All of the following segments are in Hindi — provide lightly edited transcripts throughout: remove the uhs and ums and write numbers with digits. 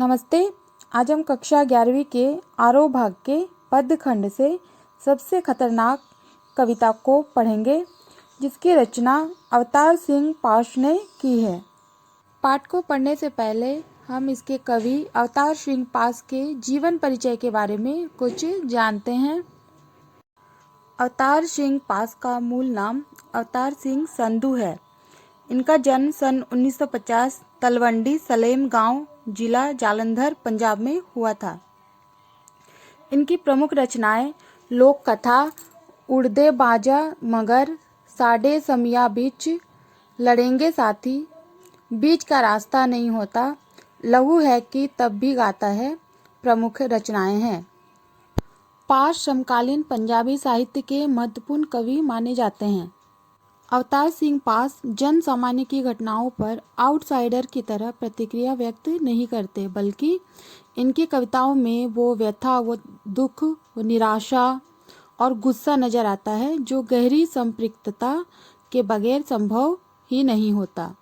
नमस्ते। आज हम कक्षा 11वीं के आरोह भाग के पद्य खंड से सबसे खतरनाक कविता को पढ़ेंगे, जिसकी रचना अवतार सिंह पाश ने की है। पाठ को पढ़ने से पहले हम इसके कवि अवतार सिंह पाश के जीवन परिचय के बारे में कुछ जानते हैं। अवतार सिंह पाश का मूल नाम अवतार सिंह संधू है। इनका जन्म सन 1950 तलवंडी सलेम गांव, जिला जालंधर, पंजाब में हुआ था। इनकी प्रमुख रचनाएं लोक कथा, उड़दे बाजा मगर, साढ़े समिया बीच, लड़ेंगे साथी, बीच का रास्ता नहीं होता, लहू है कि तब भी गाता है प्रमुख रचनाएं हैं। पाश समकालीन पंजाबी साहित्य के महत्वपूर्ण कवि माने जाते हैं। अवतार सिंह पाश जन सामान्य की घटनाओं पर आउटसाइडर की तरह प्रतिक्रिया व्यक्त नहीं करते, बल्कि इनकी कविताओं में वो व्यथा, वो दुख, वो निराशा और गुस्सा नजर आता है जो गहरी संपृक्तता के बगैर संभव ही नहीं होता।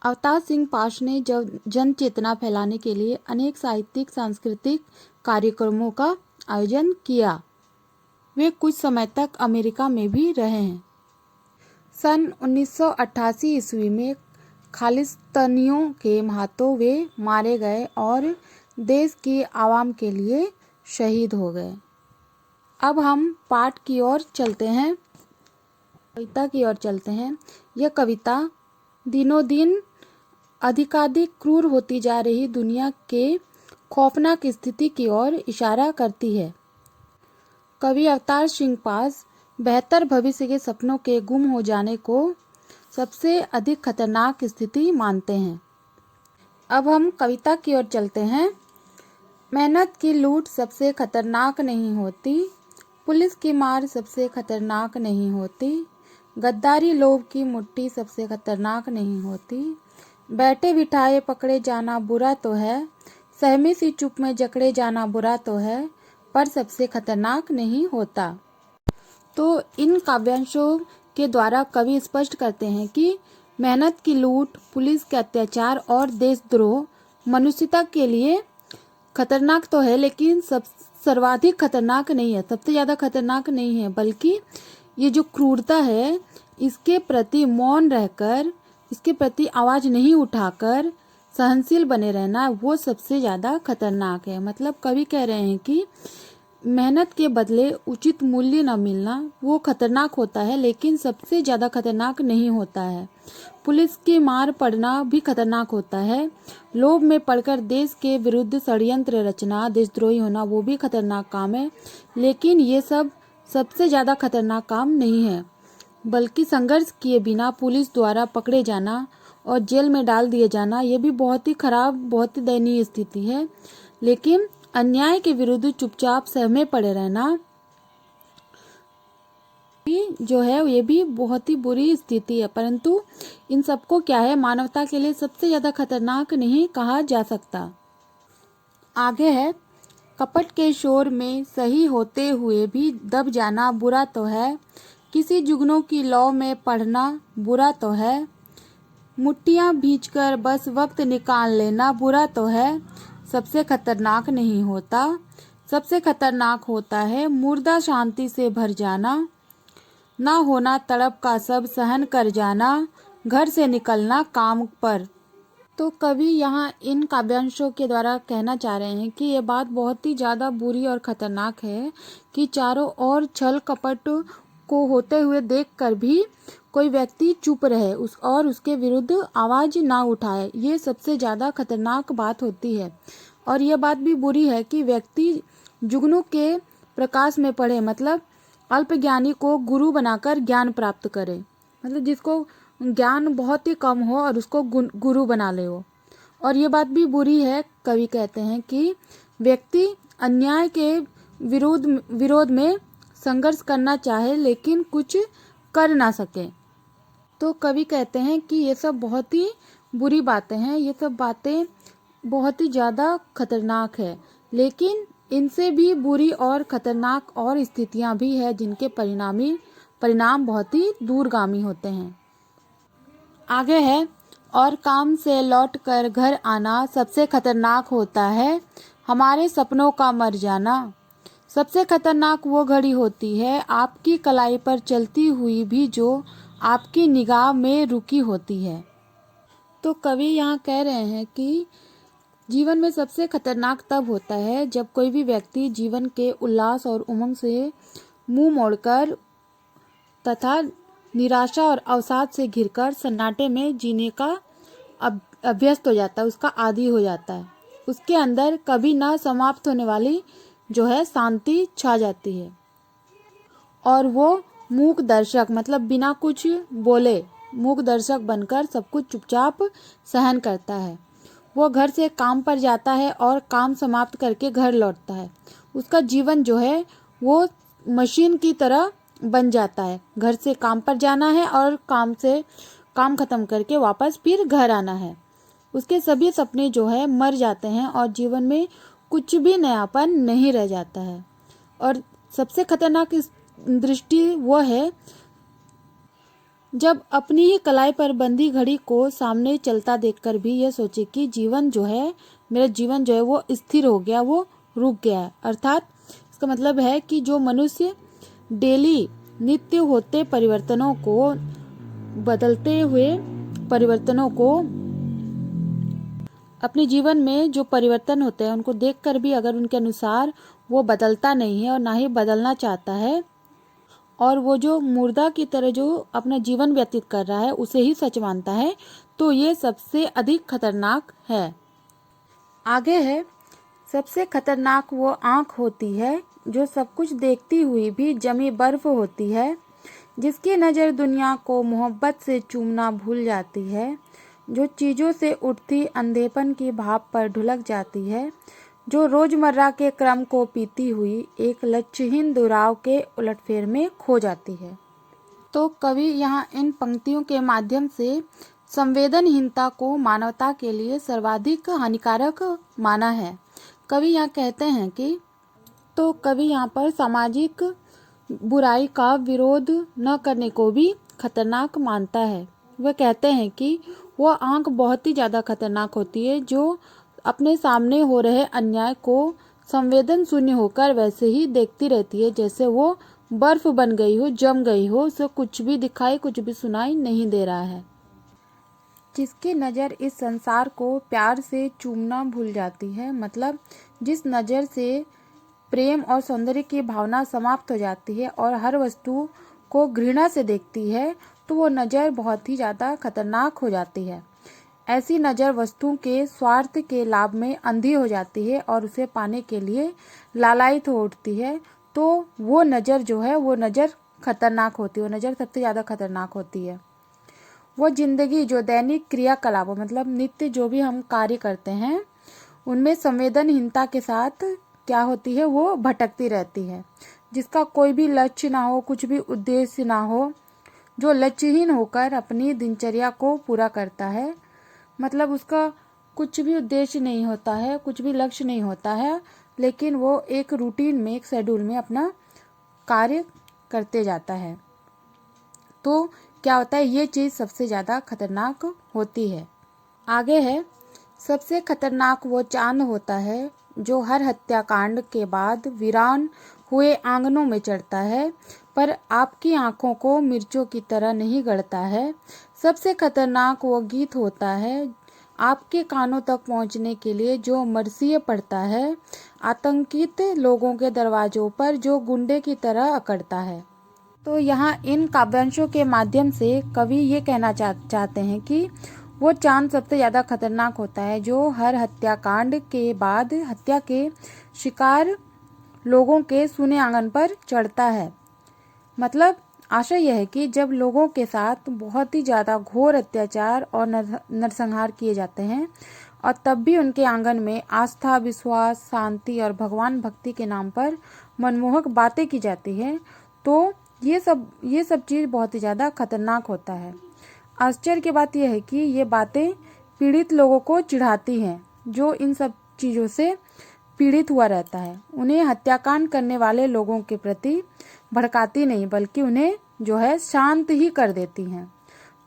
अवतार सिंह पाश ने जन चेतना फैलाने के लिए अनेक साहित्यिक सांस्कृतिक कार्यक्रमों का आयोजन किया। वे कुछ समय तक अमेरिका में भी रहे हैं। सन 1988 ईस्वी में खालिस्तानियों के हाथों वे मारे गए और देश की आवाम के लिए शहीद हो गए। अब हम पाठ की ओर चलते हैं, कविता की ओर चलते हैं। यह कविता दिनों दिन अधिकाधिक क्रूर होती जा रही दुनिया के खौफनाक स्थिति की ओर इशारा करती है। कवि अवतार सिंह पाश बेहतर भविष्य के सपनों के गुम हो जाने को सबसे अधिक खतरनाक स्थिति मानते हैं। अब हम कविता की ओर चलते हैं। मेहनत की लूट सबसे खतरनाक नहीं होती, पुलिस की मार सबसे खतरनाक नहीं होती, गद्दारी लोभ की मुट्ठी सबसे खतरनाक नहीं होती, बैठे बिठाए पकड़े जाना बुरा तो है, सहमी सी चुप में जकड़े जाना बुरा तो है, पर सबसे खतरनाक नहीं होता। तो इन काव्यांशों के द्वारा कवि स्पष्ट करते हैं कि मेहनत की लूट, पुलिस के अत्याचार और देशद्रोह मनुष्यता के लिए खतरनाक तो है, लेकिन सर्वाधिक खतरनाक नहीं है, सबसे ज़्यादा खतरनाक नहीं है, बल्कि ये जो क्रूरता है इसके प्रति मौन रहकर, इसके प्रति आवाज़ नहीं उठाकर सहनशील बने रहना, वो सबसे ज़्यादा खतरनाक है। मतलब कवि कह रहे हैं कि मेहनत के बदले उचित मूल्य न मिलना वो खतरनाक होता है, लेकिन सबसे ज़्यादा खतरनाक नहीं होता है। पुलिस की मार पड़ना भी खतरनाक होता है, लोभ में पड़कर देश के विरुद्ध षड्यंत्र रचना, देशद्रोही होना, वो भी खतरनाक काम है, लेकिन ये सब सबसे ज़्यादा खतरनाक काम नहीं है। बल्कि संघर्ष किए बिना पुलिस द्वारा पकड़े जाना और जेल में डाल दिए जाना, ये भी बहुत ही खराब, बहुत ही दयनीय स्थिति है। लेकिन अन्याय के विरुद्ध चुपचाप सहमे पड़े रहना जो है ये भी बहुत ही बुरी स्थिति है। परंतु इन सबको क्या है, मानवता के लिए सबसे ज्यादा खतरनाक नहीं कहा जा सकता। आगे है, कपट के शोर में सही होते हुए भी दब जाना बुरा तो है, किसी जुगनों की लौ में पढ़ना बुरा तो है, मुट्ठियां भींचकर बस वक्त निकाल लेना बुरा तो है, सबसे खतरनाक नहीं होता। सबसे खतरनाक होता है मुर्दा शांति से भर जाना, ना होना तड़प का सब सहन कर जाना, घर से निकलना काम पर। तो कवि यहाँ इन काव्यांशों के द्वारा कहना चाह रहे हैं कि ये बात बहुत ही ज़्यादा बुरी और खतरनाक है कि चारों ओर छल कपट को होते हुए देखकर भी कोई व्यक्ति चुप रहे और उसके विरुद्ध आवाज ना उठाए। ये सबसे ज़्यादा खतरनाक बात होती है। और यह बात भी बुरी है कि व्यक्ति जुगनू के प्रकाश में पढ़े, मतलब अल्पज्ञानी को गुरु बनाकर ज्ञान प्राप्त करे, मतलब जिसको ज्ञान बहुत ही कम हो और उसको गुरु बना ले हो। और ये बात भी बुरी है, कवि कहते हैं कि व्यक्ति अन्याय के विरोध में संघर्ष करना चाहे लेकिन कुछ कर ना सके। तो कवि कहते हैं कि ये सब बहुत ही बुरी बातें हैं, ये सब बातें बहुत ही ज़्यादा खतरनाक है, लेकिन इनसे भी बुरी और खतरनाक और स्थितियां भी है जिनके परिणाम बहुत ही दूरगामी होते हैं। आगे है, और काम से लौटकर घर आना सबसे खतरनाक होता है। हमारे सपनों का मर जाना सबसे खतरनाक वो घड़ी होती है आपकी कलाई पर चलती हुई भी जो आपकी निगाह में रुकी होती है। तो कवि यहाँ कह रहे हैं कि जीवन में सबसे खतरनाक तब होता है जब कोई भी व्यक्ति जीवन के उल्लास और उमंग से मुंह मोड़कर तथा निराशा और अवसाद से घिरकर सन्नाटे में जीने का अभ्यस्त हो जाता है, उसका आदी हो जाता है। उसके अंदर कभी ना समाप्त होने वाली जो है शांति छा जाती है और वो मूक दर्शक मतलब बिना कुछ बोले मूक दर्शक बनकर सब कुछ चुपचाप सहन करता है। वो घर से काम पर जाता है और काम समाप्त करके घर लौटता है। उसका जीवन जो है वो मशीन की तरह बन जाता है। घर से काम पर जाना है और काम खत्म करके वापस फिर घर आना है। उसके सभी सपने जो है मर जाते हैं और जीवन में कुछ भी नयापन नहीं रह जाता है। और सबसे खतरनाक दृष्टि वो है जब अपनी ही कलाई पर बंधी घड़ी को सामने चलता देखकर भी ये सोचे कि जीवन जो है मेरा जीवन जो है वो स्थिर हो गया, वो रुक गया है। अर्थात इसका मतलब है कि जो मनुष्य डेली नित्य होते परिवर्तनों को बदलते हुए परिवर्तनों को अपने जीवन में जो परिवर्तन होते हैं उनको देखकर भी अगर उनके अनुसार वो बदलता नहीं है और ना ही बदलना चाहता है और वो जो मुर्दा की तरह जो अपना जीवन व्यतीत कर रहा है उसे ही सच मानता है, तो ये सबसे अधिक खतरनाक है। आगे है, सबसे खतरनाक वो आँख होती है जो सब कुछ देखती हुई भी जमी बर्फ होती है, जिसकी नज़र दुनिया को मोहब्बत से चूमना भूल जाती है, जो चीज़ों से उठती अंधेपन की भाप पर ढुलक जाती है, जो रोजमर्रा के क्रम को पीती हुई एक लक्ष्यहीन दुराव के उलटफेर में खो जाती है। तो कवि यहाँ इन पंक्तियों के माध्यम से संवेदनहीनता को मानवता के लिए सर्वाधिक हानिकारक माना है। कवि यहाँ कहते हैं कि कवि यहाँ पर सामाजिक बुराई का विरोध न करने को भी खतरनाक मानता है। वह कहते हैं कि वो आँख बहुत ही ज़्यादा खतरनाक होती है जो अपने सामने हो रहे अन्याय को संवेदन शून्य होकर वैसे ही देखती रहती है जैसे वो बर्फ बन गई हो, जम गई हो, उसे कुछ भी दिखाई कुछ भी सुनाई नहीं दे रहा है। जिसकी नज़र इस संसार को प्यार से चूमना भूल जाती है, मतलब जिस नज़र से प्रेम और सौंदर्य की भावना समाप्त हो जाती है और हर वस्तु को घृणा से देखती है, तो वो नज़र बहुत ही ज़्यादा खतरनाक हो जाती है। ऐसी नज़र वस्तुओं के स्वार्थ के लाभ में अंधी हो जाती है और उसे पाने के लिए लालायित हो उठती है। तो वो नज़र जो है वो नज़र खतरनाक होती है, वो नज़र सबसे ज़्यादा खतरनाक होती है। वो जिंदगी जो दैनिक क्रियाकलापों मतलब नित्य जो भी हम कार्य करते हैं उनमें संवेदनहीनता के साथ क्या होती है, वो भटकती रहती है, जिसका कोई भी लक्ष्य ना हो, कुछ भी उद्देश्य ना हो, जो लक्ष्यहीन होकर अपनी दिनचर्या को पूरा करता है, मतलब उसका कुछ भी उद्देश्य नहीं होता है, कुछ भी लक्ष्य नहीं होता है, लेकिन वो एक रूटीन में एक शेड्यूल में अपना कार्य करते जाता है। तो क्या होता है, ये चीज़ सबसे ज़्यादा खतरनाक होती है। आगे है, सबसे खतरनाक वो चांद होता है जो हर हत्याकांड के बाद वीरान हुए आंगनों में चढ़ता है, पर आपकी आंखों को मिर्चों की तरह नहीं गड़ता है। सबसे खतरनाक वो गीत होता है आपके कानों तक पहुंचने के लिए जो मरसिए पड़ता है, आतंकित लोगों के दरवाजों पर जो गुंडे की तरह अकड़ता है। तो यहाँ इन काव्यांशों के माध्यम से कवि ये कहना चाहते हैं कि वो चांद सबसे ज़्यादा खतरनाक होता है जो हर हत्याकांड के बाद हत्या के शिकार लोगों के सूने आंगन पर चढ़ता है। मतलब आशा यह है कि जब लोगों के साथ बहुत ही ज़्यादा घोर अत्याचार और नरसंहार किए जाते हैं और तब भी उनके आंगन में आस्था, विश्वास, शांति और भगवान भक्ति के नाम पर मनमोहक बातें की जाती हैं, तो ये सब चीज़ बहुत ही ज़्यादा खतरनाक होता है। आश्चर्य की बात यह है कि ये बातें पीड़ित लोगों को चिढ़ाती हैं, जो इन सब चीज़ों से पीड़ित हुआ रहता है। उन्हें हत्याकांड करने वाले लोगों के प्रति भड़काती नहीं, बल्कि उन्हें जो है शांत ही कर देती हैं।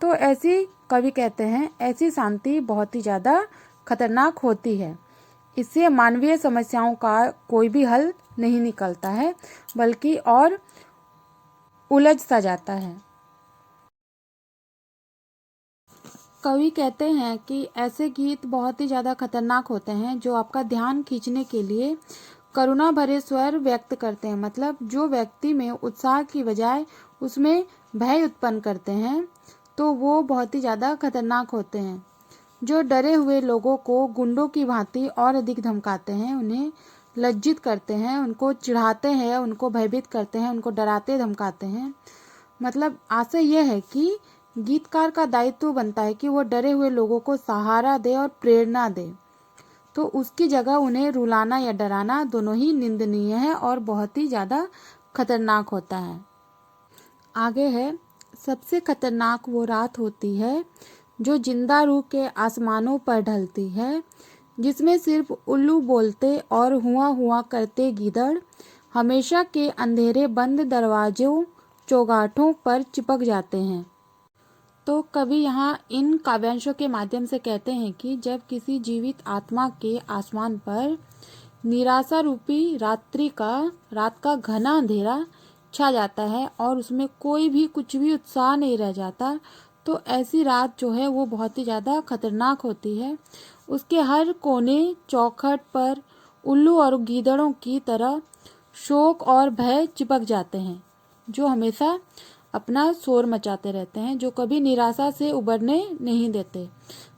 तो ऐसी कवि कहते हैं ऐसी शांति बहुत ही ज़्यादा खतरनाक होती है। इससे मानवीय समस्याओं का कोई भी हल नहीं निकलता है, बल्कि और उलझ सा जाता है। कवि कहते हैं कि ऐसे गीत बहुत ही ज़्यादा खतरनाक होते हैं जो आपका ध्यान खींचने के लिए करुणा भरे स्वर व्यक्त करते हैं। मतलब जो व्यक्ति में उत्साह की बजाय उसमें भय उत्पन्न करते हैं, तो वो बहुत ही ज़्यादा खतरनाक होते हैं। जो डरे हुए लोगों को गुंडों की भांति और अधिक धमकाते हैं, उन्हें लज्जित करते हैं, उनको चिढ़ाते हैं, उनको भयभीत करते हैं, उनको डराते धमकाते हैं। मतलब आशय यह है कि गीतकार का दायित्व बनता है कि वो डरे हुए लोगों को सहारा दे और प्रेरणा दे, तो उसकी जगह उन्हें रुलाना या डराना दोनों ही निंदनीय है और बहुत ही ज़्यादा खतरनाक होता है। आगे है, सबसे खतरनाक वो रात होती है जो जिंदा रूह के आसमानों पर ढलती है, जिसमें सिर्फ उल्लू बोलते और हुआ हुआ करते गीदड़ हमेशा के अंधेरे बंद दरवाजों चौगाठों पर चिपक जाते हैं। तो कवि यहाँ इन काव्यांशों के माध्यम से कहते हैं कि जब किसी जीवित आत्मा के आसमान पर निराशा रूपी रात का घना अंधेरा छा जाता है और उसमें कोई भी कुछ भी उत्साह नहीं रह जाता, तो ऐसी रात जो है वो बहुत ही ज़्यादा खतरनाक होती है। उसके हर कोने चौखट पर उल्लू और गीदड़ों की तरह शोक और भय चिपक जाते हैं, जो हमेशा अपना शोर मचाते रहते हैं, जो कभी निराशा से उबरने नहीं देते।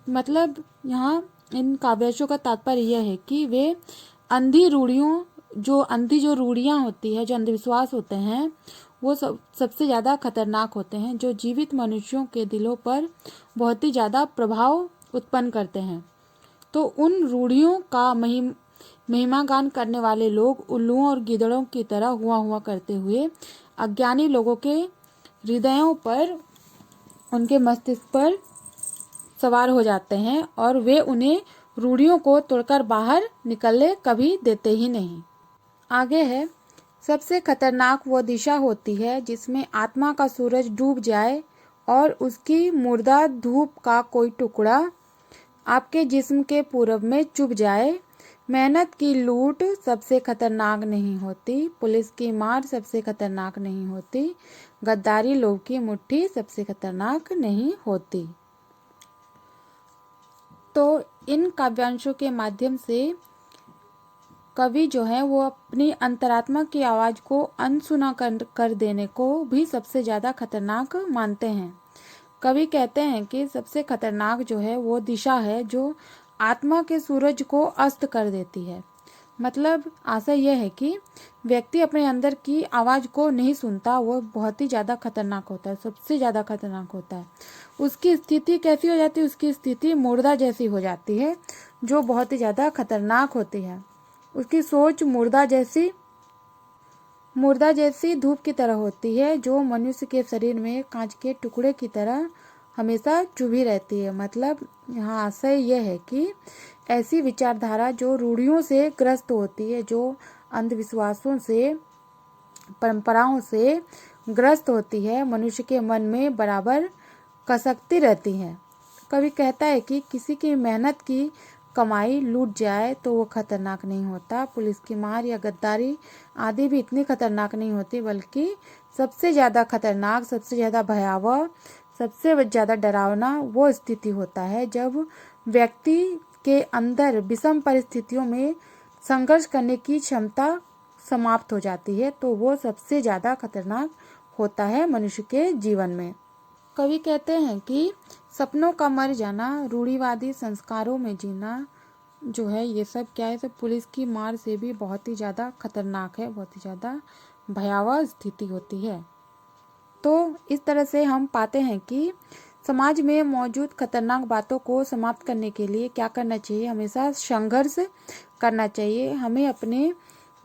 मतलब यहाँ इन काव्यांशों का तात्पर्य यह है कि वे अंधी जो रूढ़ियाँ होती है, जो अंधविश्वास होते हैं, वो सबसे ज़्यादा खतरनाक होते हैं, जो जीवित मनुष्यों के दिलों पर बहुत ही ज़्यादा प्रभाव उत्पन्न करते हैं। तो उन रूढ़ियों का महिमागान करने वाले लोग उल्लुओं और गिदड़ों की तरह हुआ करते हुए अज्ञानी लोगों के हृदयों पर, उनके मस्तिष्क पर सवार हो जाते हैं और वे उन्हें रूढ़ियों को तोड़कर बाहर निकलने कभी देते ही नहीं। आगे है, सबसे खतरनाक वो दिशा होती है जिसमें आत्मा का सूरज डूब जाए और उसकी मुर्दा धूप का कोई टुकड़ा आपके जिस्म के पूरब में चुभ जाए। मेहनत की लूट सबसे खतरनाक नहीं होती, पुलिस की मार सबसे खतरनाक नहीं होती, गद्दारी लोग की मुट्ठी सबसे खतरनाक नहीं होती। तो इन काव्यांशों के माध्यम से कवि जो है वो अपनी अंतरात्मा की आवाज़ को अनसुना कर देने को भी सबसे ज़्यादा खतरनाक मानते हैं। कवि कहते हैं कि सबसे खतरनाक जो है वो दिशा है जो आत्मा के सूरज को अस्त कर देती है। मतलब आशय यह है कि व्यक्ति अपने अंदर की आवाज़ को नहीं सुनता, वो बहुत ही ज़्यादा खतरनाक होता है, सबसे ज़्यादा खतरनाक होता है। उसकी स्थिति कैसी हो जाती है? उसकी स्थिति मुर्दा जैसी हो जाती है, जो बहुत ही ज़्यादा खतरनाक होती है। उसकी सोच मुर्दा जैसी धूप की तरह होती है, जो मनुष्य के शरीर में कांच के टुकड़े की तरह हमेशा चुभी रहती है। मतलब यहाँ आशय यह है कि ऐसी विचारधारा जो रूढ़ियों से ग्रस्त होती है, जो अंधविश्वासों से, परंपराओं से ग्रस्त होती है, मनुष्य के मन में बराबर कसकती रहती है। कवि कहता है कि किसी की मेहनत की कमाई लूट जाए तो वो खतरनाक नहीं होता, पुलिस की मार या गद्दारी आदि भी इतनी खतरनाक नहीं होती, बल्कि सबसे ज़्यादा खतरनाक, सबसे ज़्यादा भयावह, सबसे ज़्यादा डरावना वो स्थिति होता है जब व्यक्ति के अंदर विषम परिस्थितियों में संघर्ष करने की क्षमता समाप्त हो जाती है, तो वो सबसे ज़्यादा खतरनाक होता है मनुष्य के जीवन में। कवि कहते हैं कि सपनों का मर जाना, रूढ़िवादी संस्कारों में जीना जो है, ये सब क्या है, सब पुलिस की मार से भी बहुत ही ज़्यादा खतरनाक है, बहुत ही ज़्यादा भयावह स्थिति होती है। तो इस तरह से हम पाते हैं कि समाज में मौजूद खतरनाक बातों को समाप्त करने के लिए क्या करना चाहिए? हमेशा संघर्ष करना चाहिए, हमें अपने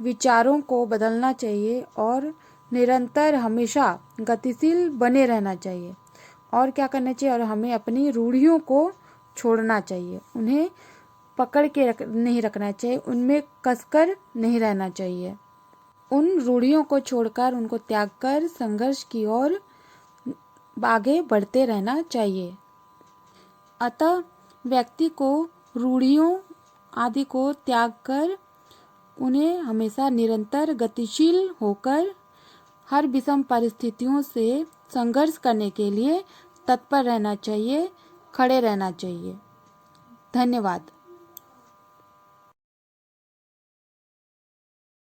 विचारों को बदलना चाहिए और निरंतर हमेशा गतिशील बने रहना चाहिए। और क्या करना चाहिए? और हमें अपनी रूढ़ियों को छोड़ना चाहिए, उन्हें पकड़ के नहीं रखना चाहिए, उनमें कसकर नहीं रहना चाहिए। उन रूढ़ियों को छोड़कर, उनको त्याग कर संघर्ष की ओर आगे बढ़ते रहना चाहिए। अतः व्यक्ति को रूढ़ियों आदि को त्याग कर उन्हें हमेशा निरंतर गतिशील होकर हर विषम परिस्थितियों से संघर्ष करने के लिए तत्पर रहना चाहिए, खड़े रहना चाहिए। धन्यवाद।